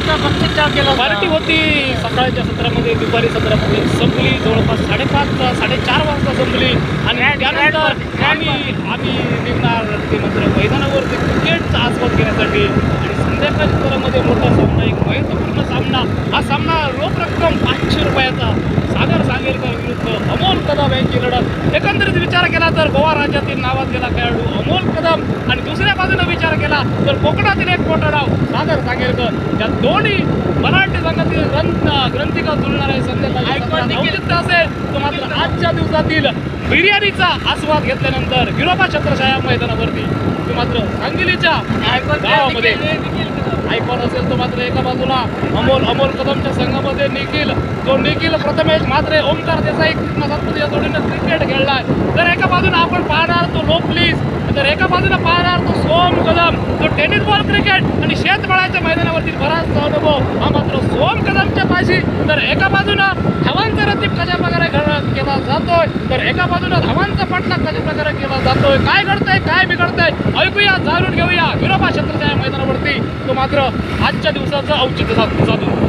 का बक्षीस केला पार्टी होती सकाळच्या सत्रामध्ये, दुपारी सत्रामध्ये संपली जवळपास 5:30 4:30 वाजता संपली. आणि त्यानंतर आम्ही निघणार ते मात्र मैदानावरती क्रिकेटचा आस्वाद घेण्यासाठी. आणि संध्याकाळच्या सत्रामध्ये मोठा सामना, एक महत्त्वपूर्ण सामना. हा सामना रोख रक्कम 500 रुपयाचा. सागर सांगेलकर विरुद्ध अमोल कदम यांची लढत. एकंदरीत विचार केला तर गोवा राज्यातील नावाजलेला खेळाडू अमोल कदम आणि दुसऱ्या बाजूने विचार केला तर कोकणातील एक मोठा डाव सागर सांगेलकर. या दोन्ही मराठी संघातील ग्रंथिका जुळणारे संध्याकाळी औचित्य असेल तर मात्र आजच्या दिवसातील बिर्याणीचा आस्वाद घेतल्यानंतर विरोबा छत्रछाया मैदानावरती ते मात्र सांगलीच्या गावामध्ये आयकॉन असेल तो मात्र एका बाजूला अमोल कदमच्या संघामध्ये निखिल प्रथमेश मात्रे, ओमकार देसाई, कृष्णा सातपुते या जोडीनं क्रिकेट खेळलाय. तर एका बाजूला आपण पाहणार तो लोकलीस, तर एका बाजूला पाहणार तो सोम कदम जो टेनिस बॉल क्रिकेट आणि शेतमाळ्याच्या मैदानावरती बराचसा अनुभव हा मात्र सोम कदमच्या पाशी. तर एका बाजूनं धावांचा रतीब कशा प्रकारे केला जातोय, तर एका बाजूनं धावांचा पाठलाग कशा प्रकारे केला जातोय, काय घडतंय काय बिघडतंय ऐकूया, जाणून घेऊया विरोबा छत्रछाया मैदानावरती तो मात्र आजच्या दिवसाचं औचित्य साधून.